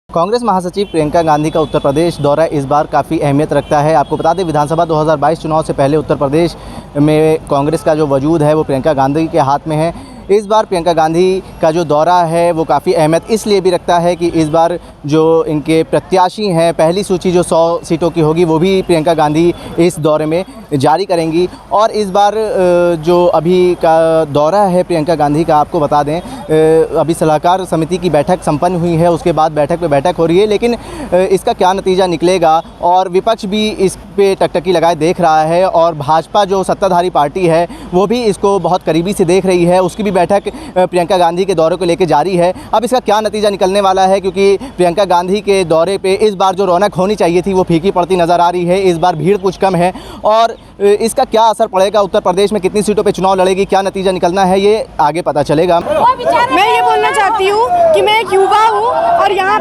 कांग्रेस महासचिव प्रियंका गांधी का उत्तर प्रदेश दौरा इस बार काफ़ी अहमियत रखता है। आपको बता दें, विधानसभा 2022 चुनाव से पहले उत्तर प्रदेश में कांग्रेस का जो वजूद है वो प्रियंका गांधी के हाथ में है। इस बार प्रियंका गांधी का जो दौरा है वो काफ़ी अहमियत इसलिए भी रखता है कि इस बार जो इनके प्रत्याशी हैं, पहली सूची जो 100 सीटों की होगी वो भी प्रियंका गांधी इस दौरे में जारी करेंगी। और इस बार जो अभी का दौरा है प्रियंका गांधी का, आपको बता दें अभी सलाहकार समिति की बैठक संपन्न हुई है, उसके बाद बैठक पे बैठक हो रही है, लेकिन इसका क्या नतीजा निकलेगा और विपक्ष भी इस पे टकटकी लगाए देख रहा है और भाजपा जो सत्ताधारी पार्टी है वो भी इसको बहुत करीबी से देख रही है। उसकी भी बैठक प्रियंका गांधी के दौरे को लेकर जारी है। अब इसका क्या नतीजा निकलने वाला है, क्योंकि प्रियंका गांधी के दौरे पे इस बार जो रौनक होनी चाहिए थी वो फीकी पड़ती नज़र आ रही है। इस बार भीड़ कुछ कम है और इसका क्या असर पड़ेगा, उत्तर प्रदेश में कितनी सीटों पे चुनाव लड़ेगी, क्या नतीजा निकलना है, ये आगे पता चलेगा। मैं ये बोलना चाहती हूँ कि मैं एक युवा हूँ और यहाँ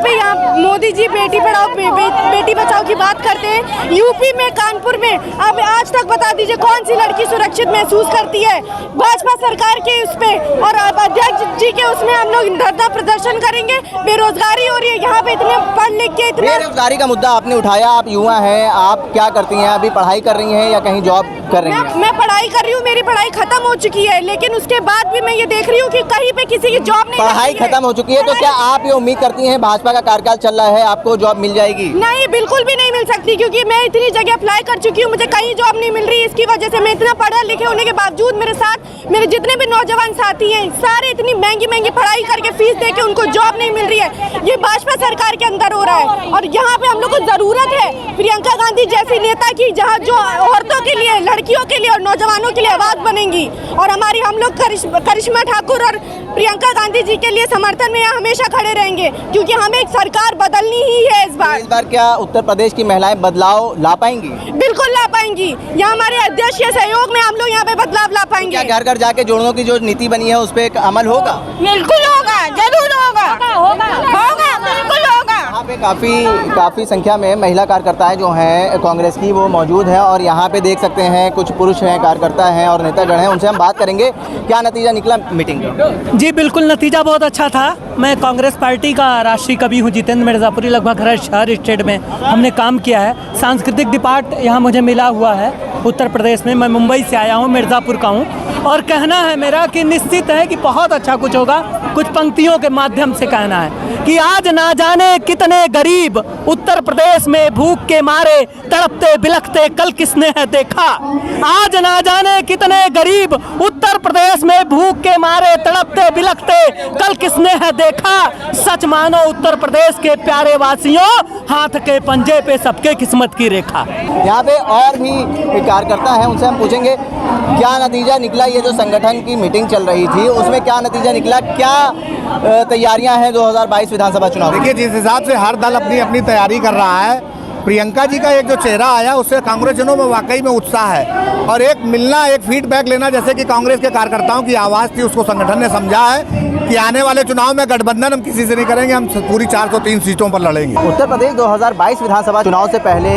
मोदी जी बेटी पढ़ाओ बेटी बचाओ की बात करते हैं। यूपी में कानपुर में अब आज तक बता दीजिए कौन सी लड़की सुरक्षित महसूस करती है भाजपा सरकार के उस पे, और अध्यक्ष जी के उसमें हम लोग धरना प्रदर्शन करेंगे। बेरोजगारी हो रही है यहाँ पे, इतने पढ़ लिख के इतने बेरोजगारी का मुद्दा आपने उठाया। आप युवा हैं, आप क्या करती हैं, अभी पढ़ाई कर रही हैं या कहीं जॉब कर रही हैं? मैं पढ़ाई कर रही हूँ, मेरी पढ़ाई खत्म हो चुकी है, लेकिन उसके बाद भी मैं ये देख रही हूँ कि कहीं पे किसी की जॉब नहीं। पढ़ाई खत्म हो चुकी है तो क्या आप ये उम्मीद करती हैं भाजपा का कार्यकाल चल रहा है आपको जॉब मिल जाएगी? नहीं, बिल्कुल भी नहीं मिल सकती, क्योंकि मैं इतनी जगह अप्लाई कर चुकी हूँ, मुझे कहीं जॉब नहीं मिल रही। इसकी वजह से मैं इतना पढ़ा लिखे होने के बावजूद मेरे साथ मेरे जितने भी नौजवान साथी हैं सारे इतनी महंगी पढ़ाई करके फीस दे के उनको जॉब नहीं मिल रही है। ये भाजपा सरकार के अंदर हो रहा है और यहाँ पे हम लोग को जरूरत है प्रियंका गांधी जैसी नेता की, जहाँ जो औरतों के लिए, लड़कियों के लिए और नौजवानों के लिए आवाज बनेंगी। और हम लोग करिश्मा ठाकुर और प्रियंका गांधी जी के लिए समर्थन में हमेशा खड़े रहेंगे, क्योंकि हमें एक सरकार बदलनी ही है इस बार। क्या उत्तर प्रदेश की महिलाएं बदलाव ला पाएंगी? बिल्कुल ला पाएंगी। यहाँ हमारे अध्यक्ष के सहयोग में हम लोग यहाँ पे बदलाव ला पाएंगे। क्या घर घर जाके जोड़ों की जो नीति बनी है उस पर अमल होगा? बिल्कुल होगा, जरूर होगा, बिल्कुल होगा। यहाँ पे काफी संख्या में महिला कार्यकर्ताएं जो हैं कांग्रेस की वो मौजूद हैं और यहाँ पे देख सकते हैं कुछ पुरुष हैं, कार्यकर्ता हैं और नेतागण हैं। उनसे हम बात करेंगे क्या नतीजा निकला मीटिंग का। जी बिल्कुल, नतीजा बहुत अच्छा था। मैं कांग्रेस पार्टी का राष्ट्रीय कवि हूँ, जितेंद्र मिर्ज़ापुरी। लगभग हर स्टेट में हमने काम किया है। सांस्कृतिक डिपार्ट यहाँ मुझे मिला हुआ है उत्तर प्रदेश में। मैं मुंबई से आया हूँ, मिर्ज़ापुर का हूँ, और कहना है मेरा कि निश्चित है कि बहुत अच्छा कुछ होगा। कुछ पंक्तियों के माध्यम से कहना है कि आज ना जाने कितने गरीब उत्तर प्रदेश में भूख के मारे तड़पते बिलखते कल किसने है देखा। आज ना जाने कितने गरीब उत्तर प्रदेश में भूख के मारे तड़पते बिलखते कल किसने है देखा। सच मानो उत्तर प्रदेश के प्यारे वासियों, हाथ के पंजे पे सबके किस्मत की रेखा। यहाँ पे और भी कार्यकर्ता हैं, उनसे हम पूछेंगे क्या नतीजा निकला। ये जो संगठन की मीटिंग चल रही थी उसमें क्या नतीजा निकला, क्या तैयारियां हैं 2022 विधानसभा चुनाव? देखिए, जिस हिसाब से हर दल अपनी अपनी तैयारी कर रहा है, प्रियंका जी का एक जो चेहरा आया उससे कांग्रेसियों में वाकई में उत्साह है और एक मिलना, एक फीडबैक लेना, जैसे कि कांग्रेस के कार्यकर्ताओं की आवाज़ थी, उसको संगठन ने समझा है कि आने वाले चुनाव में गठबंधन हम किसी से नहीं करेंगे, हम पूरी 403 सीटों पर लड़ेंगे। उत्तर प्रदेश 2022 विधानसभा चुनाव से पहले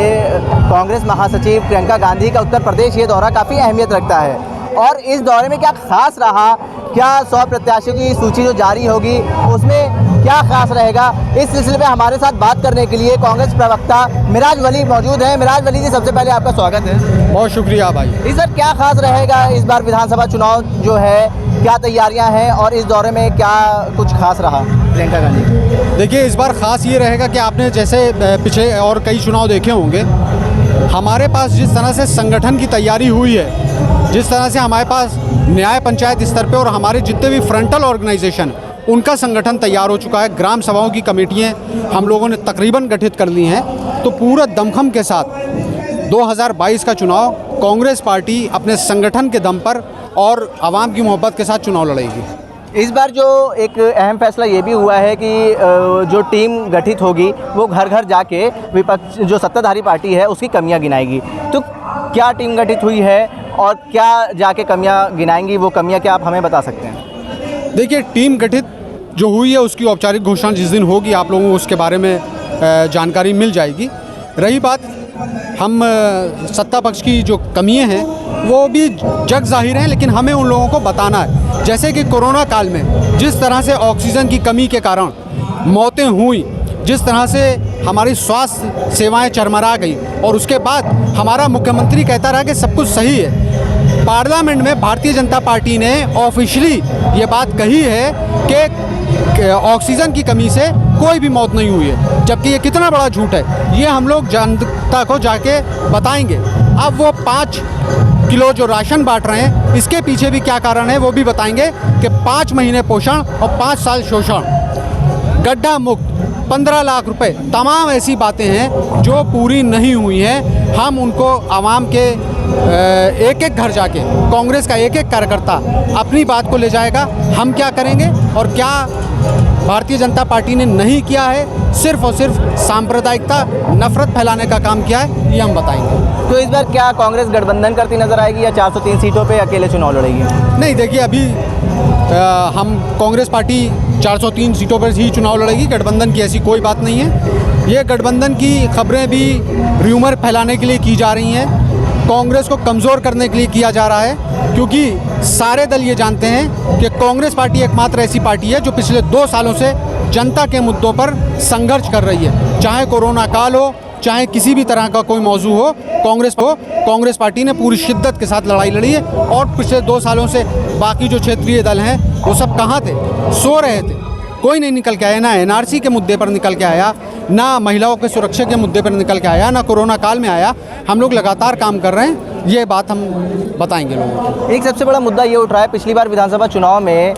कांग्रेस महासचिव प्रियंका गांधी का उत्तर प्रदेश ये दौरा काफ़ी अहमियत रखता है और इस दौरे में क्या खास रहा, क्या 100 प्रत्याशियों की सूची जो जारी होगी उसमें क्या खास रहेगा, इस सिलसिले में हमारे साथ बात करने के लिए कांग्रेस प्रवक्ता मिराज वली मौजूद हैं। मिराज वली जी, सबसे पहले आपका स्वागत है। बहुत शुक्रिया भाई। इस बार क्या खास रहेगा, इस बार विधानसभा चुनाव जो है क्या तैयारियां हैं और इस दौरे में क्या कुछ खास रहा प्रियंका गांधी? देखिए, इस बार ख़ास ये रहेगा कि आपने जैसे पिछले और कई चुनाव देखे होंगे, हमारे पास जिस तरह से संगठन की तैयारी हुई है, जिस तरह से हमारे पास न्याय पंचायत स्तर पे और हमारे जितने भी फ्रंटल ऑर्गेनाइजेशन उनका संगठन तैयार हो चुका है। ग्राम सभाओं की कमेटियाँ हम लोगों ने तकरीबन गठित कर ली हैं। तो पूरा दमखम के साथ 2022 का चुनाव कांग्रेस पार्टी अपने संगठन के दम पर और आवाम की मोहब्बत के साथ चुनाव लड़ेगी। इस बार जो एक अहम फैसला ये भी हुआ है कि जो टीम गठित होगी वो घर घर जाके विपक्ष जो सत्ताधारी पार्टी है उसकी कमियां गिनाएगी। तो क्या टीम गठित हुई है और क्या जाके कमियां गिनाएंगी, वो कमियां क्या आप हमें बता सकते हैं? देखिए, टीम गठित जो हुई है उसकी औपचारिक घोषणा जिस दिन होगी आप लोगों को उसके बारे में जानकारी मिल जाएगी। रही बात हम सत्ता पक्ष की जो कमियां हैं वो भी जग जाहिर हैं, लेकिन हमें उन लोगों को बताना है। जैसे कि कोरोना काल में जिस तरह से ऑक्सीजन की कमी के कारण मौतें हुई, जिस तरह से हमारी स्वास्थ्य सेवाएं चरमरा गई और उसके बाद हमारा मुख्यमंत्री कहता रहा कि सब कुछ सही है। पार्लियामेंट में भारतीय जनता पार्टी ने ऑफिशियली ये बात कही है कि ऑक्सीजन की कमी से कोई भी मौत नहीं हुई है, जबकि ये कितना बड़ा झूठ है ये हम लोग जनता को जाके बताएंगे। अब वो 5 किलो जो राशन बांट रहे हैं इसके पीछे भी क्या कारण है वो भी बताएंगे कि 5 महीने पोषण और 5 साल शोषण, गड्ढा मुक्त, 15 लाख रुपए, तमाम ऐसी बातें हैं जो पूरी नहीं हुई हैं। हम उनको आवाम के एक एक घर जाके कांग्रेस का एक एक कार्यकर्ता अपनी बात को ले जाएगा। हम क्या करेंगे और क्या भारतीय जनता पार्टी ने नहीं किया है, सिर्फ और सिर्फ सांप्रदायिकता, नफरत फैलाने का काम किया है, ये हम बताएंगे। तो इस बार क्या कांग्रेस गठबंधन करती नजर आएगी या 403 सीटों पे अकेले चुनाव लड़ेगी? नहीं, देखिए अभी हम कांग्रेस पार्टी 403 सीटों पर ही चुनाव लड़ेगी, गठबंधन की ऐसी कोई बात नहीं है। ये गठबंधन की खबरें भी र्यूमर फैलाने के लिए की जा रही हैं, कांग्रेस को कमज़ोर करने के लिए किया जा रहा है, क्योंकि सारे दल ये जानते हैं कि कांग्रेस पार्टी एकमात्र ऐसी पार्टी है जो पिछले 2 सालों से जनता के मुद्दों पर संघर्ष कर रही है। चाहे कोरोना काल हो, चाहे किसी भी तरह का कोई मौजू हो, कांग्रेस पार्टी ने पूरी शिद्दत के साथ लड़ाई लड़ी है। और पिछले 2 सालों से बाकी जो क्षेत्रीय दल हैं वो सब कहाँ थे? सो रहे थे। कोई नहीं निकल के आया, ना एनआरसी के मुद्दे पर निकल के आया, ना महिलाओं के सुरक्षा के मुद्दे पर निकल के आया, ना कोरोना काल में आया। हम लोग लगातार काम कर रहे हैं, ये बात हम बताएंगे लोगों को। एक सबसे बड़ा मुद्दा ये उठ रहा है, पिछली बार विधानसभा चुनाव में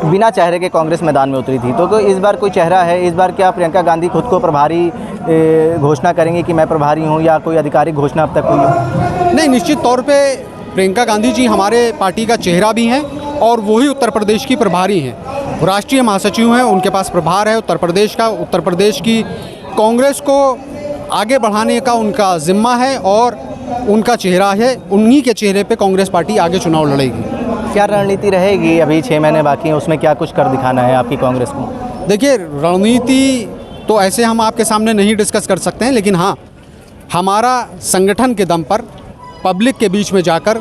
बिना चेहरे के कांग्रेस मैदान में उतरी थी, तो इस बार कोई चेहरा है? इस बार क्या प्रियंका गांधी खुद को प्रभारी घोषणा करेंगे कि मैं प्रभारी हूं, या कोई आधिकारिक घोषणा अब तक हुई हो? नहीं, निश्चित तौर पे प्रियंका गांधी जी हमारे पार्टी का चेहरा भी हैं और वही उत्तर प्रदेश की प्रभारी हैं, राष्ट्रीय महासचिव हैं, उनके पास प्रभार है उत्तर प्रदेश का। उत्तर प्रदेश की कांग्रेस को आगे बढ़ाने का उनका जिम्मा है और उनका चेहरा है, उन्हीं के चेहरे पे कांग्रेस पार्टी आगे चुनाव लड़ेगी। क्या रणनीति रहेगी? अभी 6 महीने बाकी हैं, उसमें क्या कुछ कर दिखाना है आपकी कांग्रेस को? देखिए, रणनीति तो ऐसे हम आपके सामने नहीं डिस्कस कर सकते हैं, लेकिन हाँ, हमारा संगठन के दम पर पब्लिक के बीच में जाकर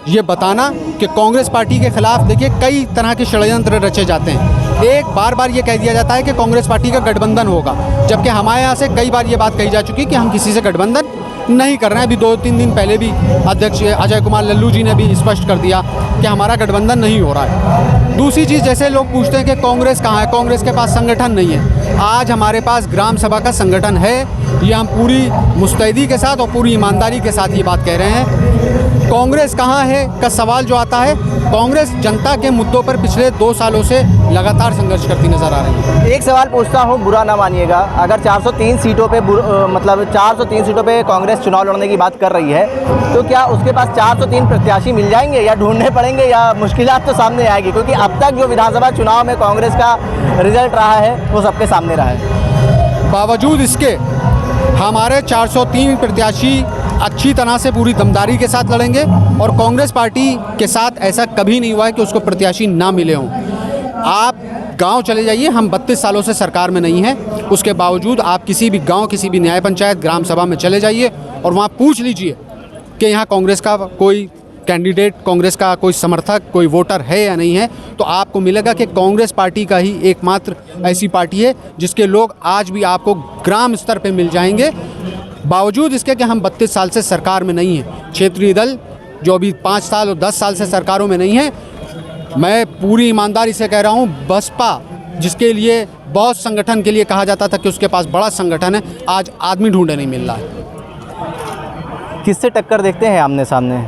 ये बताना कि कांग्रेस पार्टी के खिलाफ देखिए कई तरह के षड्यंत्र रचे जाते हैं। एक बार ये कह दिया जाता है कि कांग्रेस पार्टी का गठबंधन होगा, जबकि हमारे यहाँ से कई बार ये बात कही जा चुकी कि हम किसी से गठबंधन नहीं कर रहे हैं। अभी 2-3 दिन पहले भी अध्यक्ष अजय कुमार लल्लू जी ने भी स्पष्ट कर दिया कि हमारा गठबंधन नहीं हो रहा है। दूसरी चीज़, जैसे लोग पूछते हैं कि कांग्रेस कहाँ है, कांग्रेस के पास संगठन नहीं है। आज हमारे पास ग्राम सभा का संगठन है, ये हम पूरी मुस्तैदी के साथ और पूरी ईमानदारी के साथ ये बात कह रहे हैं। कांग्रेस कहाँ है का सवाल जो आता है, कांग्रेस जनता के मुद्दों पर पिछले 2 सालों से लगातार संघर्ष करती नजर आ रही है। एक सवाल पूछता हूँ, बुरा ना मानिएगा, अगर 403 सीटों पे मतलब 403 सीटों पे कांग्रेस चुनाव लड़ने की बात कर रही है, तो क्या उसके पास 403 प्रत्याशी मिल जाएंगे या ढूंढने पड़ेंगे, या मुश्किलात तो सामने आएगी? क्योंकि अब तक जो विधानसभा चुनाव में कांग्रेस का रिजल्ट रहा है वो सबके सामने रहा है। बावजूद इसके हमारे 403 प्रत्याशी अच्छी तरह से पूरी दमदारी के साथ लड़ेंगे और कांग्रेस पार्टी के साथ ऐसा कभी नहीं हुआ है कि उसको प्रत्याशी ना मिले हों। आप गांव चले जाइए, हम 32 सालों से सरकार में नहीं हैं, उसके बावजूद आप किसी भी गांव, किसी भी न्याय पंचायत, ग्राम सभा में चले जाइए और वहां पूछ लीजिए कि यहाँ कांग्रेस का कोई कैंडिडेट, कांग्रेस का कोई समर्थक, कोई वोटर है या नहीं है, तो आपको मिलेगा कि कांग्रेस पार्टी का ही एकमात्र ऐसी पार्टी है जिसके लोग आज भी आपको ग्राम स्तर पे मिल जाएंगे। बावजूद इसके कि हम 32 साल से सरकार में नहीं हैं, क्षेत्रीय दल जो अभी 5 साल और 10 साल से सरकारों में नहीं है, मैं पूरी ईमानदारी से कह रहा हूँ, बसपा जिसके लिए बहुत संगठन के लिए कहा जाता था कि उसके पास बड़ा संगठन है, आज आदमी ढूंढे नहीं मिल रहा है। किससे टक्कर देखते हैं आमने सामने?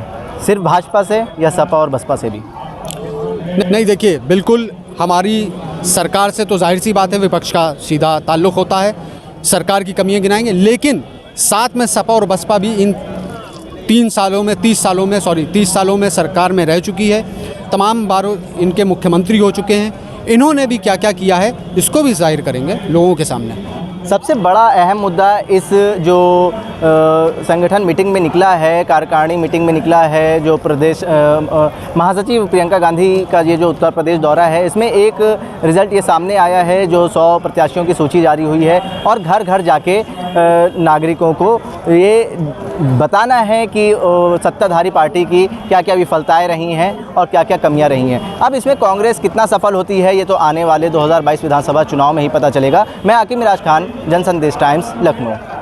सिर्फ भाजपा से या सपा और बसपा से भी? नहीं, देखिए, बिल्कुल हमारी सरकार से तो जाहिर सी बात है विपक्ष का सीधा ताल्लुक़ होता है, सरकार की कमियां गिनाएंगे, लेकिन साथ में सपा और बसपा भी इन 30 सालों में सरकार में रह चुकी है, तमाम बारों इनके मुख्यमंत्री हो चुके हैं। इन्होंने भी क्या क्या किया है इसको भी जाहिर करेंगे लोगों के सामने। सबसे बड़ा अहम मुद्दा इस जो संगठन मीटिंग में निकला है, कार्यकारिणी मीटिंग में निकला है, जो प्रदेश महासचिव प्रियंका गांधी का ये जो उत्तर प्रदेश दौरा है, इसमें एक रिज़ल्ट ये सामने आया है जो 100 प्रत्याशियों की सूची जारी हुई है और घर घर जाके नागरिकों को ये बताना है कि सत्ताधारी पार्टी की क्या क्या विफलताएं रही हैं और क्या क्या कमियां रही हैं। अब इसमें कांग्रेस कितना सफल होती है ये तो आने वाले 2022 विधानसभा चुनाव में ही पता चलेगा। मैं आकिब मिराज खान, जनसंदेश टाइम्स, लखनऊ।